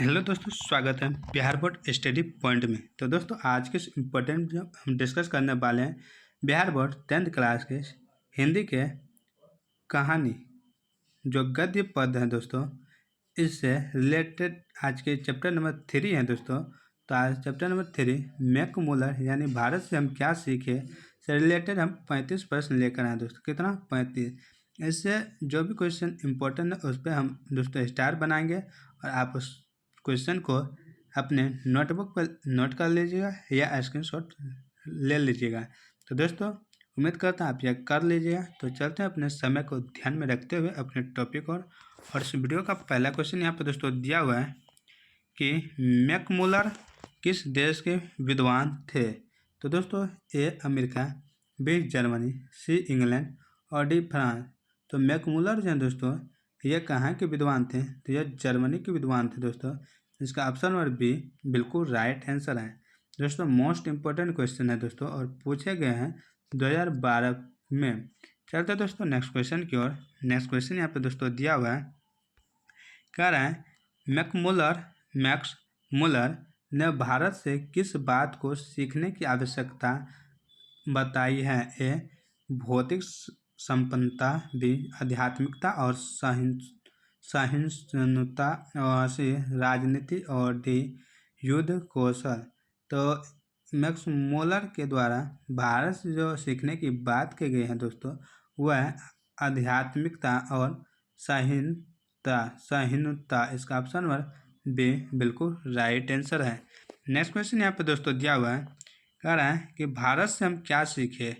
Hello दोस्तों, स्वागत है बिहार बोर्ड स्टडी पॉइंट में। तो दोस्तों आज के इम्पोर्टेंट जो हम डिस्कस करने वाले हैं बिहार बोर्ड 10th क्लास के हिंदी के कहानी जो गद्य पद हैं दोस्तों, इससे रिलेटेड आज के चैप्टर नंबर 3 है दोस्तों। तो आज चैप्टर नंबर 3 मैकमुलर यानी भारत से हम क्या सीखे से रिलेटेड हम 35 प्रश्न लेकर आए दोस्तों। कितना? 35। इससे जो भी क्वेश्चन इंपॉर्टेंट है उस पर हम दोस्तों स्टार बनाएंगे और आप उस क्वेश्चन को अपने नोटबुक पर नोट कर लीजिएगा या स्क्रीनशॉट ले लीजिएगा। तो दोस्तों उम्मीद करता हूँ आप यह कर लीजिएगा। तो चलते हैं अपने समय को ध्यान में रखते हुए अपने टॉपिक और इस वीडियो का पहला क्वेश्चन यहाँ पर दोस्तों दिया हुआ है कि मैकमुलर किस देश के विद्वान थे। तो दोस्तों A America, B Germany, C England और डी फ्रांस। तो मैकमुलर जो है दोस्तों ये कहाँ के विद्वान थे? तो यह जर्मनी के विद्वान थे दोस्तों। इसका ऑप्शन नंबर बी बिल्कुल राइट आंसर है दोस्तों। मोस्ट इंपॉर्टेंट क्वेश्चन है दोस्तों और पूछे गए हैं 2012 में। चलते हैं दोस्तों नेक्स्ट क्वेश्चन की ओर। नेक्स्ट क्वेश्चन यहाँ पे दोस्तों दिया हुआ है, कह रहा है मैक्स मुलर ने भारत से किस बात को सीखने की आवश्यकता बताई है? ए भौतिक संपन्नता, बी आध्यात्मिकता और सहिष्णुता, और सी राजनीति और डी युद्ध कौशल। तो मैक्स मुलर के द्वारा भारत से जो सीखने की बात की गई है दोस्तों वह आध्यात्मिकता और सहिष्णुता। इसका ऑप्शन नंबर बी बिल्कुल राइट आंसर है। नेक्स्ट क्वेश्चन यहाँ पे दोस्तों दिया हुआ है, कह रहा है कि भारत से हम क्या सीखे,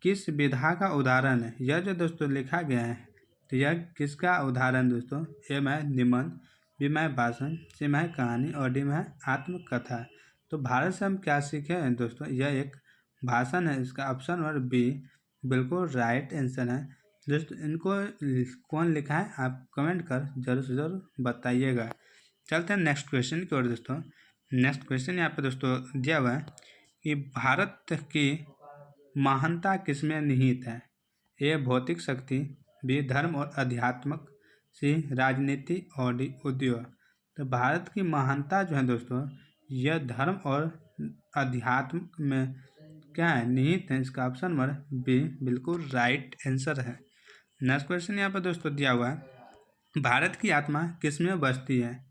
किस विधा का उदाहरण है? यह जो दोस्तों लिखा गया है तो यह किसका उदाहरण दोस्तों? ए में निबंध, बी में भाषण, सी में कहानी और डी में आत्मकथा। तो भारत से हम क्या सीखे हैं दोस्तों? यह एक भाषण है। इसका ऑप्शन नंबर बी बिल्कुल राइट आंसर है दोस्तों। इनको कौन लिखा है आप कमेंट कर जरूर से जरूर बताइएगा। चलते हैं नेक्स्ट क्वेश्चन की ओर दोस्तों। नेक्स्ट क्वेश्चन यहाँ पे दोस्तों दिया हुआ है कि भारत की महानता किसमें निहित है? ए भौतिक शक्ति, बी धर्म और अध्यात्मक, सी राजनीति और डी उद्योग। तो भारत की महानता जो है दोस्तों यह धर्म और अध्यात्म में क्या है? निहित है। इसका ऑप्शन नंबर बी बिल्कुल राइट आंसर है। नेक्स्ट क्वेश्चन यहाँ पर दोस्तों दिया हुआ है, भारत की आत्मा किसमें बसती है?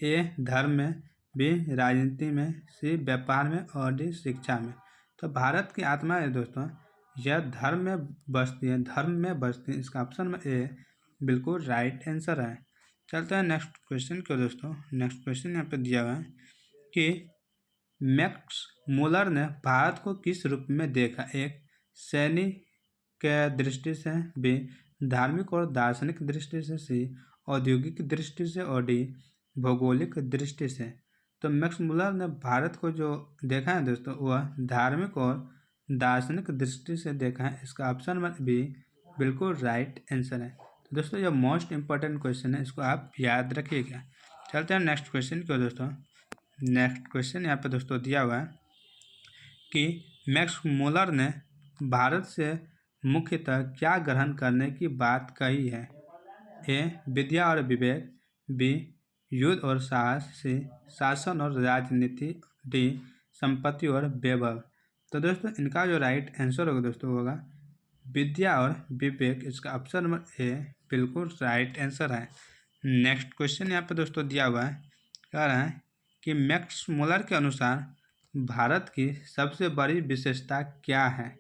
ए धर्म में, बी राजनीति में, सी व्यापार में और डी शिक्षा में। तो भारत की आत्मा है दोस्तों यह धर्म में बसती है, धर्म में बसती है। इसका ऑप्शन में ए बिल्कुल राइट आंसर है। चलते हैं नेक्स्ट क्वेश्चन को दोस्तों। नेक्स्ट क्वेश्चन यहाँ पे दिया हुआ है कि मैक्स मुलर ने भारत को किस रूप में देखा? एक सैनिक के दृष्टि से, बी धार्मिक और दार्शनिक दृष्टि से, सी औद्योगिक दृष्टि से और डी भौगोलिक दृष्टि से। तो मैक्स मुलर ने भारत को जो देखा है दोस्तों वह धार्मिक और दार्शनिक दृष्टि से देखा है। इसका ऑप्शन नंबर बी बिल्कुल राइट आंसर है। तो दोस्तों यह मोस्ट इंपॉर्टेंट क्वेश्चन है, इसको आप याद रखिएगा। चलते हैं नेक्स्ट क्वेश्चन को दोस्तों। नेक्स्ट क्वेश्चन यहाँ पे दोस्तों दिया हुआ है कि मैक्स मुलर ने भारत से मुख्यतः क्या ग्रहण करने की बात कही है? ए विद्या और विवेक, बी युद्ध और साहस, सी शासन और राजनीति, डी संपत्ति और वैभव। तो दोस्तों इनका जो राइट आंसर होगा दोस्तों होगा विद्या और विवेक। इसका ऑप्शन नंबर ए बिल्कुल राइट आंसर है। नेक्स्ट क्वेश्चन यहाँ पे दोस्तों दिया हुआ है, कह रहा है कि मैक्स मुलर के अनुसार भारत की सबसे बड़ी विशेषता क्या है?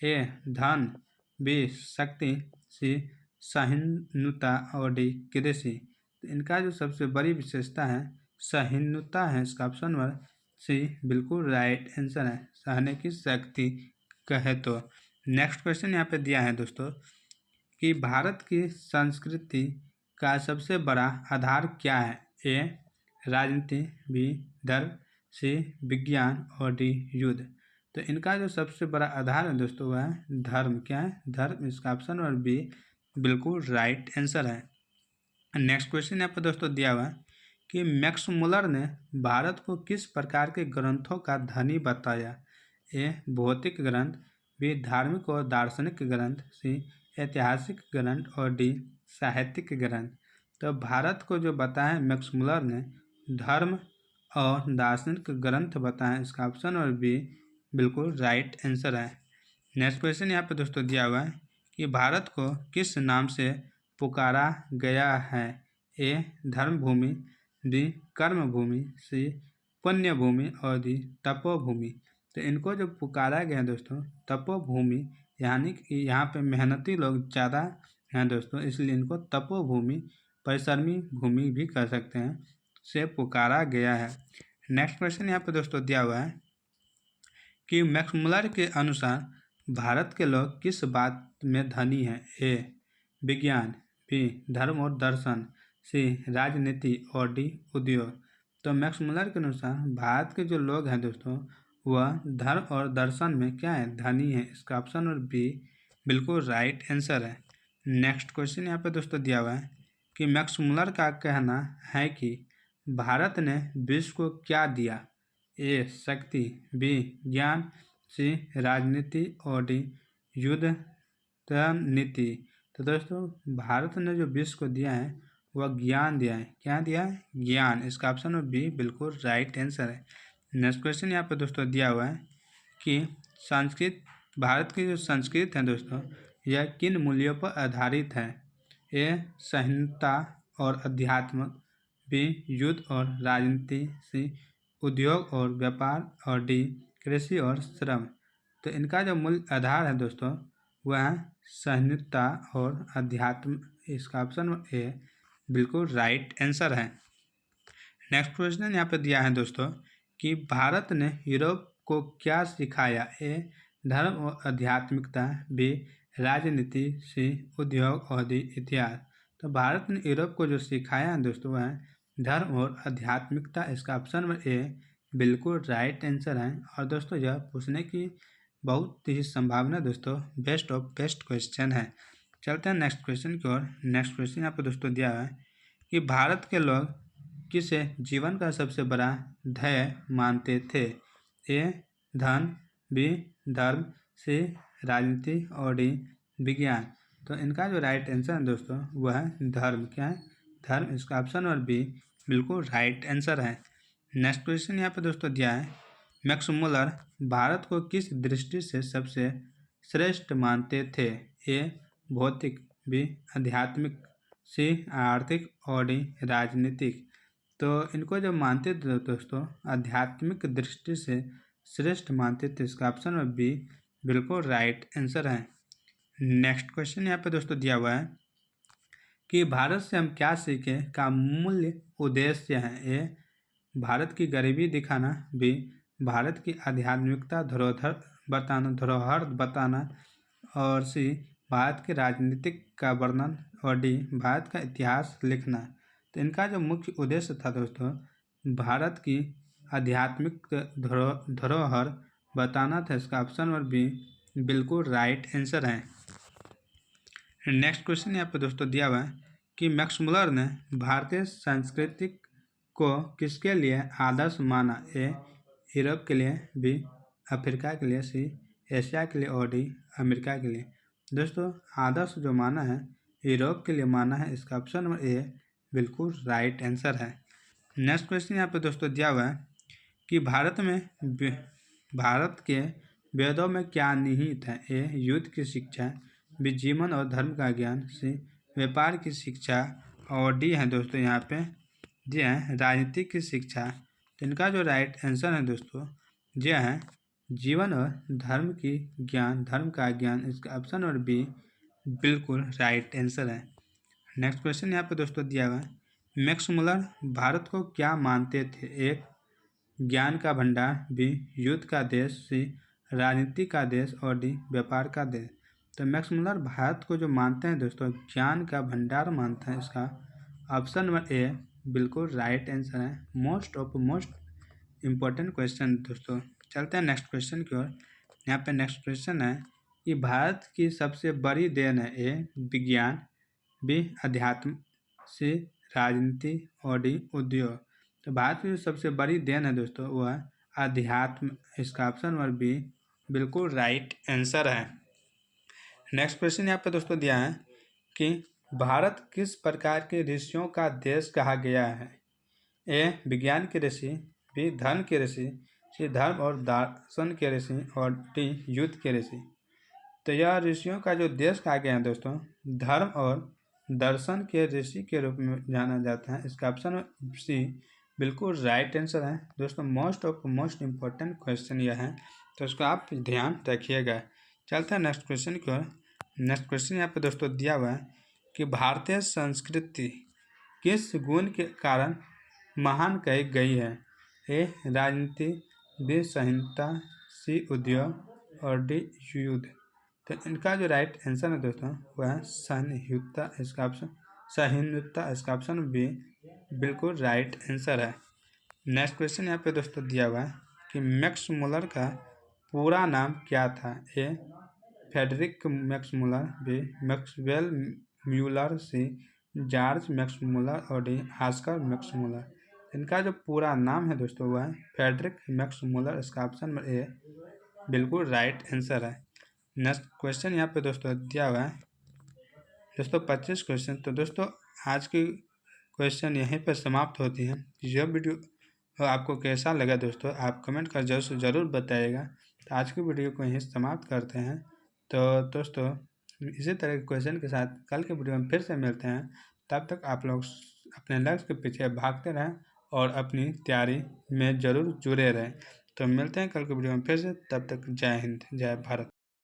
ए धन, बी शक्ति, सी सहिष्णुता और डी कृषि। तो इनका जो सबसे बड़ी विशेषता है सहिष्णुता है। इसका ऑप्शन नंबर सी बिल्कुल राइट आंसर है, सहने की शक्ति कहे तो। नेक्स्ट क्वेश्चन यहाँ पे दिया है दोस्तों कि भारत की संस्कृति का सबसे बड़ा आधार क्या है? ए राजनीति, बी धर्म, सी विज्ञान और डी युद्ध। तो इनका जो सबसे बड़ा आधार है दोस्तों वह है धर्म। क्या है? धर्म। इसका ऑप्शन नंबर बी बिल्कुल राइट आंसर है। नेक्स्ट क्वेश्चन यहाँ पर दोस्तों दिया हुआ है कि मैक्स मुलर ने भारत को किस प्रकार के ग्रंथों का धनी बताया? ए भौतिक ग्रंथ, बी धार्मिक और दार्शनिक ग्रंथ, सी ऐतिहासिक ग्रंथ और डी साहित्यिक ग्रंथ। तो भारत को जो बताया मैक्स मुलर ने धर्म और दार्शनिक ग्रंथ बताएं। इसका ऑप्शन नंबर बी बिल्कुल राइट आंसर है। नेक्स्ट क्वेश्चन यहाँ पे दोस्तों दिया हुआ है कि भारत को किस नाम से पुकारा गया है। ए धर्मभूमि, बी कर्मभूमि, सी पुण्यभूमि और डी तपोभूमि। तो इनको जो पुकारा गया है दोस्तों तपोभूमि, यानी कि यहाँ पे मेहनती लोग ज़्यादा हैं दोस्तों, इसलिए इनको तपोभूमि, परिश्रमी भूमि भी कह सकते हैं, से पुकारा गया है। नेक्स्ट क्वेश्चन यहाँ पे दोस्तों दिया हुआ है कि मैक्समुलर के अनुसार भारत के लोग किस बात में धनी हैं। ए विज्ञान, बी धर्म और दर्शन, सी राजनीति और डी उद्योग। तो मैक्समुलर के अनुसार भारत के जो लोग हैं दोस्तों वह धर्म और दर्शन में क्या है, धनी है। इसका ऑप्शन नंबर बी बिल्कुल राइट आंसर है। नेक्स्ट क्वेश्चन यहाँ पे दोस्तों दिया हुआ है कि मैक्समुलर का कहना है कि भारत ने विश्व को क्या दिया। ए शक्ति, बी ज्ञान, सी राजनीति और डी युद्ध नीति। तो दोस्तों भारत ने जो विश्व को दिया है वह ज्ञान दिया है। क्या दिया है, ज्ञान। इसका ऑप्शन नंबर बी बिल्कुल राइट आंसर है। नेक्स्ट क्वेश्चन यहाँ पे दोस्तों दिया हुआ है कि संस्कृत, भारत की जो संस्कृत है दोस्तों यह किन मूल्यों पर आधारित है। ए सहिष्णुता और अध्यात्म, बी युद्ध और राजनीति, सी उद्योग और व्यापार और डी कृषि और श्रम। तो इनका जो मूल आधार है दोस्तों वह है सहिष्णुता और अध्यात्म। इसका ऑप्शन ए बिल्कुल राइट आंसर है। नेक्स्ट क्वेश्चन यहाँ पे दिया है दोस्तों कि भारत ने यूरोप को क्या सिखाया। ए धर्म और आध्यात्मिकता, बी राजनीति, सी उद्योग और डी इतिहास। तो भारत ने यूरोप को जो सिखाया है दोस्तों वह है धर्म और आध्यात्मिकता। इसका ऑप्शन नंबर ए बिल्कुल राइट आंसर है। और दोस्तों यह पूछने की बहुत ही संभावना दोस्तों बेस्ट ऑफ बेस्ट क्वेश्चन है। चलते हैं नेक्स्ट क्वेश्चन की ओर। नेक्स्ट क्वेश्चन यहाँ पे दोस्तों दिया हुआ है कि भारत के लोग किसे जीवन का सबसे बड़ा ध्येय मानते थे। ए धन, बी धर्म, सी राजनीति और डी विज्ञान। तो इनका जो राइट आंसर है दोस्तों वह है धर्म। क्या है, धर्म। इसका ऑप्शन नंबर बी बिल्कुल राइट आंसर है। नेक्स्ट क्वेश्चन यहाँ पे दोस्तों दिया है मैक्समुलर भारत को किस दृष्टि से सबसे श्रेष्ठ मानते थे। ए भौतिक, बी आध्यात्मिक, सी आर्थिक और डी राजनीतिक। तो इनको जो मानते थे दोस्तों आध्यात्मिक दृष्टि से श्रेष्ठ मानते थे। इसका ऑप्शन नंबर बी बिल्कुल राइट आंसर है। नेक्स्ट क्वेश्चन यहाँ पे दोस्तों दिया हुआ है कि भारत से हम क्या सीखें का मूल्य उद्देश्य है। ए भारत की गरीबी दिखाना, बी भारत की आध्यात्मिकता धरोहर बताना और सी भारत के राजनीतिक का वर्णन और डी भारत का इतिहास लिखना। तो इनका जो मुख्य उद्देश्य था दोस्तों भारत की आध्यात्मिक धरोहर बताना था। इसका ऑप्शन नंबर बी बिल्कुल राइट आंसर है। नेक्स्ट क्वेश्चन यहाँ पे दोस्तों दिया हुआ है कि मैक्समुलर ने भारतीय संस्कृति को किसके लिए आदर्श माना। ए यूरोप के लिए, बी अफ्रीका के लिए, सी एशिया के लिए और डी अमेरिका के लिए। दोस्तों आदर्श जो माना है यूरोप के लिए माना है। इसका ऑप्शन नंबर ए बिल्कुल राइट आंसर है। नेक्स्ट क्वेश्चन यहाँ पे दोस्तों दिया हुआ है कि भारत के वेदों में क्या निहित है। ए युद्ध की शिक्षा, बी जीवन और धर्म का ज्ञान, सी व्यापार की शिक्षा और डी है दोस्तों यहाँ पे जी है राजनीति की शिक्षा। तो इनका जो राइट आंसर है दोस्तों जी है जीवन और धर्म की ज्ञान, धर्म का ज्ञान। इसका ऑप्शन नंबर बी बिल्कुल राइट आंसर है। नेक्स्ट क्वेश्चन यहाँ पे दोस्तों दिया हुआ है मैक्समुलर भारत को क्या मानते थे। एक ज्ञान का भंडार, बी युद्ध का देश, सी राजनीति का देश और डी व्यापार का देश। तो मैक्समुलर भारत को जो मानते हैं दोस्तों ज्ञान का भंडार मानते हैं। इसका ऑप्शन नंबर ए बिल्कुल राइट आंसर है। मोस्ट इम्पोर्टेंट क्वेश्चन दोस्तों। चलते हैं नेक्स्ट क्वेश्चन की ओर। यहाँ पे नेक्स्ट क्वेश्चन है कि भारत की सबसे बड़ी देन है। ए विज्ञान, बी अध्यात्म, सी राजनीति और डी उद्योग। तो भारत की जो सबसे बड़ी देन है दोस्तों वह है अध्यात्म। इसका ऑप्शन नंबर बी बिल्कुल राइट आंसर है। नेक्स्ट क्वेश्चन यहाँ पे दोस्तों दिया है कि भारत किस प्रकार के ऋषियों का देश कहा गया है। ए विज्ञान के ऋषि, बी धर्म के ऋषि, सी धर्म और दर्शन के ऋषि और डी युद्ध के ऋषि। तो यह ऋषियों का जो देश कहा गया है दोस्तों, धर्म और दर्शन के ऋषि के रूप में जाना जाता है। इसका ऑप्शन सी बिल्कुल राइट आंसर है दोस्तों। मोस्ट इम्पोर्टेंट क्वेश्चन यह है, तो इसको आप ध्यान रखिएगा। चलते हैं नेक्स्ट क्वेश्चन की ओर। नेक्स्ट क्वेश्चन यहाँ पे दोस्तों दिया हुआ है कि भारतीय संस्कृति किस गुण के कारण महान कही गई है। ए राजनीति, बी संहिता, सी उद्योग और डी युद्ध। तो इनका जो राइट आंसर है दोस्तों वह है सहिष्णुता। इसका ऑप्शन सहिष्णुता, इसका ऑप्शन बी बिल्कुल राइट आंसर है। नेक्स्ट क्वेश्चन यहाँ पे दोस्तों दिया हुआ है कि मैक्स मुलर का पूरा नाम क्या था। A Friedrich Max Muller, B Maxwell Muller, C George Max Muller और डी ऑस्कर मैक्स मुलर। इनका जो पूरा नाम है दोस्तों वह है फ्रेडरिक मैक्स मुलर। इसका ऑप्शन नंबर ए बिल्कुल राइट आंसर है। नेक्स्ट क्वेश्चन यहाँ पे दोस्तों दिया हुआ है दोस्तों 25 क्वेश्चन। तो दोस्तों आज की क्वेश्चन यहीं पर समाप्त होती है। यह वीडियो आपको कैसा लगा दोस्तों आप कमेंट कर ज़रूर बताइएगा। तो आज की वीडियो को यहीं समाप्त करते हैं। तो दोस्तों इसी तरह के क्वेश्चन के साथ कल के वीडियो में फिर से मिलते हैं। तब तक आप लोग अपने लक्ष्य के पीछे भागते रहें और अपनी तैयारी में ज़रूर जुड़े रहें। तो मिलते हैं कल के वीडियो में फिर से। तब तक जय हिंद, जय भारत।